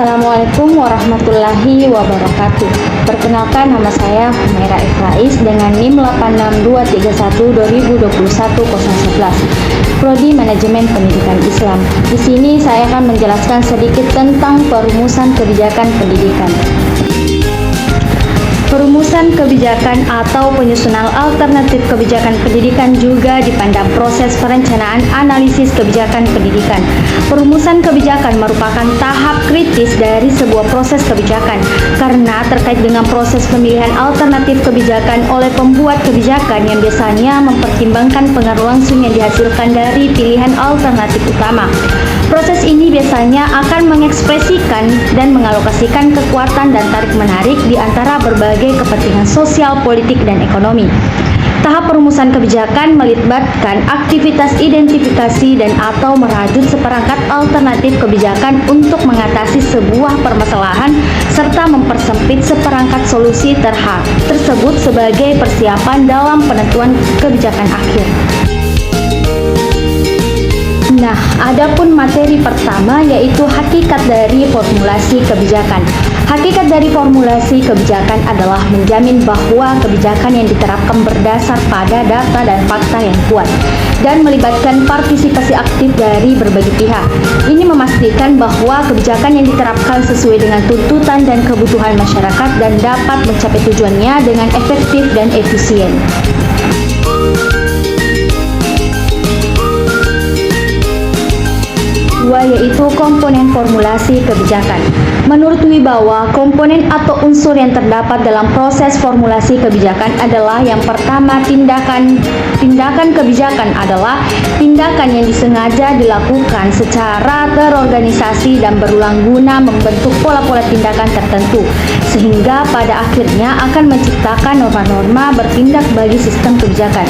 Assalamualaikum warahmatullahi wabarakatuh. Perkenalkan, nama saya Humaira Efrais dengan NIM 862312021-011, Prodi Manajemen Pendidikan Islam. Di sini saya akan menjelaskan sedikit tentang perumusan kebijakan pendidikan. Perumusan kebijakan atau penyusunan alternatif kebijakan pendidikan juga dipandang proses perencanaan analisis kebijakan pendidikan. Perumusan kebijakan merupakan tahap kritis dari sebuah proses kebijakan karena terkait dengan proses pemilihan alternatif kebijakan oleh pembuat kebijakan yang biasanya mempertimbangkan pengaruh langsung yang dihasilkan dari pilihan alternatif utama. Proses ini biasanya akan mengekspresikan dan mengalokasikan kekuatan dan tarik-menarik di antara berbagai kepentingan sosial, politik, dan ekonomi. Tahap perumusan kebijakan melibatkan aktivitas identifikasi dan atau merajut seperangkat alternatif kebijakan untuk mengatasi sebuah permasalahan serta mempersempit seperangkat solusi tersebut sebagai persiapan dalam penentuan kebijakan akhir. Nah, adapun materi pertama yaitu hakikat dari formulasi kebijakan. Hakikat dari formulasi kebijakan adalah menjamin bahwa kebijakan yang diterapkan berdasar pada data dan fakta yang kuat dan melibatkan partisipasi aktif dari berbagai pihak. Ini memastikan bahwa kebijakan yang diterapkan sesuai dengan tuntutan dan kebutuhan masyarakat dan dapat mencapai tujuannya dengan efektif dan efisien. Yaitu komponen formulasi kebijakan. Menurut Wibawa, komponen atau unsur yang terdapat dalam proses formulasi kebijakan adalah yang pertama, tindakan kebijakan adalah tindakan yang disengaja dilakukan secara terorganisasi dan berulang guna membentuk pola-pola tindakan tertentu sehingga pada akhirnya akan menciptakan norma-norma bertindak bagi sistem kebijakan.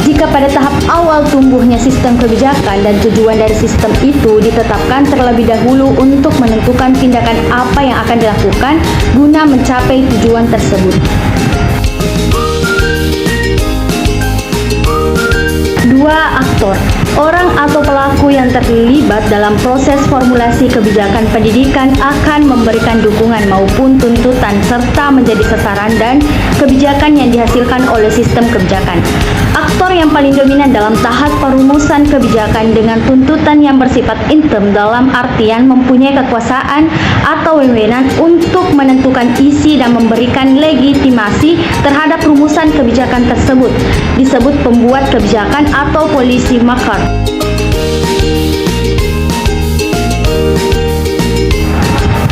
Jika pada tahap awal tumbuhnya sistem kebijakan dan tujuan dari sistem itu ditetapkan terlebih dahulu untuk menentukan tindakan apa yang akan dilakukan guna mencapai tujuan tersebut. 2. Aktor. Orang atau pelaku yang terlibat dalam proses formulasi kebijakan pendidikan akan memberikan dukungan maupun tuntutan serta menjadi sasaran dan kebijakan yang dihasilkan oleh sistem kebijakan. Aktor yang paling dominan dalam tahap perumusan kebijakan dengan tuntutan yang bersifat interim dalam artian mempunyai kekuasaan atau wewenang untuk menentukan isi dan memberikan legitimasi terhadap rumusan kebijakan tersebut disebut pembuat kebijakan atau policy maker.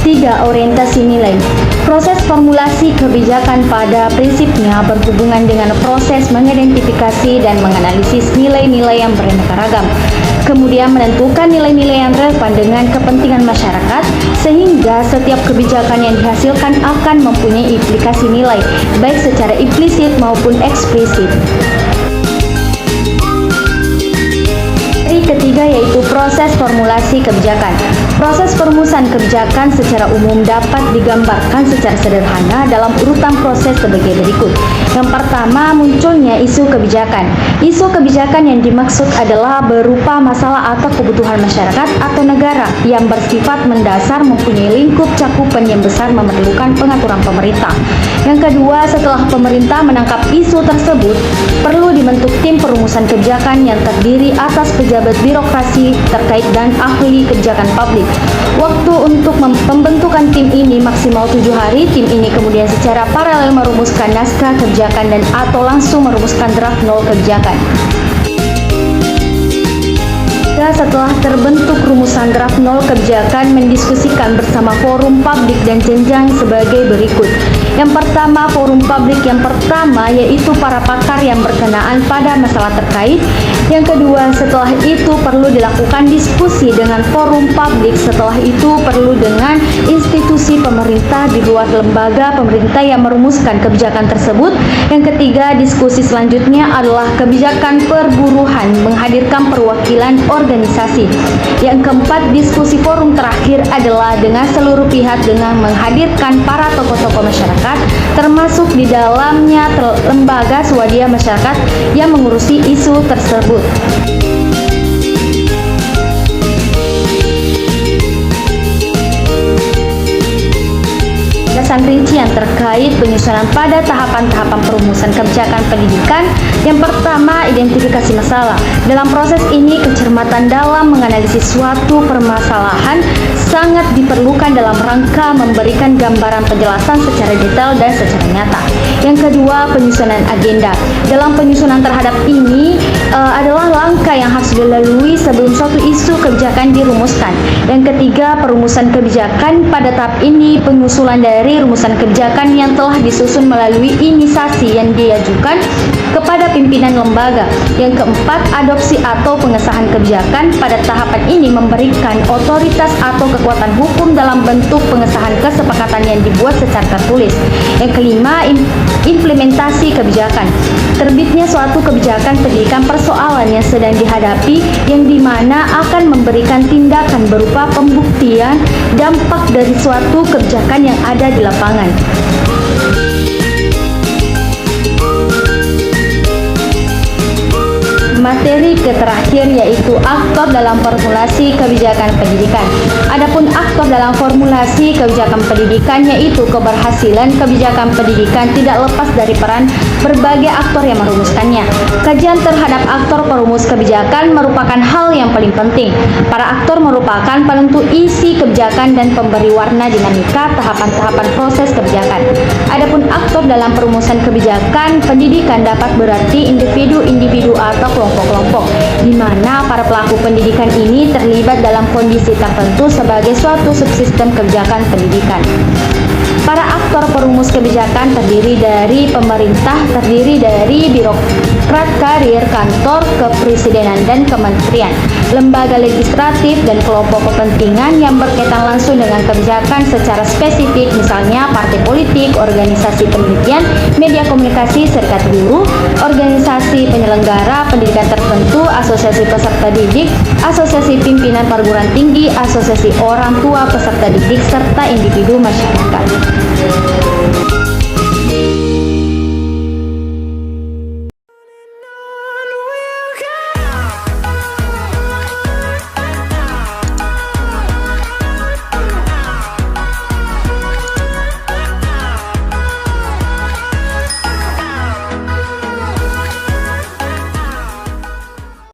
3. Orientasi nilai. Proses formulasi kebijakan pada prinsipnya berhubungan dengan proses mengidentifikasi dan menganalisis nilai-nilai yang beraneka ragam, kemudian menentukan nilai-nilai yang relevan dengan kepentingan masyarakat, sehingga setiap kebijakan yang dihasilkan akan mempunyai implikasi nilai, baik secara implisit maupun eksplisit. Ketiga yaitu proses formulasi kebijakan. Proses perumusan kebijakan secara umum dapat digambarkan secara sederhana dalam urutan proses sebagai berikut. Yang pertama, munculnya isu kebijakan. Isu kebijakan yang dimaksud adalah berupa masalah atau kebutuhan masyarakat atau negara yang bersifat mendasar, mempunyai lingkup cakupan yang besar, memerlukan pengaturan pemerintah. Yang kedua, setelah pemerintah menangkap isu tersebut, perlu dibentuk tim perumusan kebijakan yang terdiri atas pejabat birokrasi terkait dan ahli kebijakan publik. Waktu untuk pembentukan tim ini maksimal 7 hari. Tim ini kemudian secara paralel merumuskan naskah kebijakan dan atau langsung merumuskan draft nol kebijakan. Setelah terbentuk rumusan draft nol kebijakan, mendiskusikan bersama forum publik dan jenjang sebagai berikut. Yang pertama, forum publik yang pertama yaitu para pakar yang berkenaan pada masalah terkait. Yang kedua, setelah itu perlu dilakukan diskusi dengan forum publik. Setelah itu perlu dengan institusi pemerintah di luar lembaga pemerintah yang merumuskan kebijakan tersebut. Yang ketiga, diskusi selanjutnya adalah kebijakan perburuhan, menghadirkan perwakilan organisasi. Yang keempat, diskusi forum terakhir adalah dengan seluruh pihak dengan menghadirkan para tokoh-tokoh masyarakat, termasuk di dalamnya lembaga swadaya masyarakat yang mengurusi isu tersebut. pembahasan rincian terkait penyusunan pada tahapan-tahapan perumusan kebijakan pendidikan. Yang pertama, identifikasi masalah. Dalam proses ini, kecermatan dalam menganalisis suatu permasalahan sangat diperlukan dalam rangka memberikan gambaran penjelasan secara detail dan secara nyata. Yang kedua, penyusunan agenda. Dalam penyusunan terhadap ini adalah langkah yang harus dilalui sebelum suatu isu kebijakan dirumuskan. Yang ketiga, perumusan kebijakan. Pada tahap ini, penyusulan dari rumusan kebijakan yang telah disusun melalui inisiasi yang diajukan kepada pimpinan lembaga. Yang keempat, adopsi atau pengesahan kebijakan. Pada tahapan ini memberikan otoritas atau kekuatan hukum dalam bentuk pengesahan kesepakatan yang dibuat secara tertulis. Yang kelima, implementasi kebijakan. Terbitnya suatu kebijakan pendidikan persoalan yang sedang dihadapi, yang dimana akan memberikan tindakan berupa pembuktian dampak dari suatu kebijakan yang ada di lapangan. Materi terakhir yaitu aktor dalam formulasi kebijakan pendidikan. Adapun aktor dalam formulasi kebijakan pendidikan yaitu keberhasilan kebijakan pendidikan tidak lepas dari peran berbagai aktor yang merumuskannya. Kajian terhadap aktor perumus kebijakan merupakan hal yang paling penting. Para aktor merupakan penentu isi kebijakan dan pemberi warna dinamika tahapan-tahapan proses kebijakan. Adapun aktor dalam perumusan kebijakan pendidikan dapat berarti individu-individu atau kelompok-kelompok, di mana para pelaku pendidikan ini terlibat dalam kondisi tertentu sebagai suatu subsistem kebijakan pendidikan. Para aktor perumus kebijakan terdiri dari pemerintah, terdiri dari birokrat karir, kantor kepresidenan dan kementerian, lembaga legislatif dan kelompok kepentingan yang berkaitan langsung dengan kebijakan secara spesifik, misalnya partai politik, organisasi penelitian, media komunikasi, serikat buruh, organisasi penyelenggara pendidikan tertentu, asosiasi peserta didik, asosiasi pimpinan perguruan tinggi, asosiasi orang tua peserta didik, serta individu masyarakat.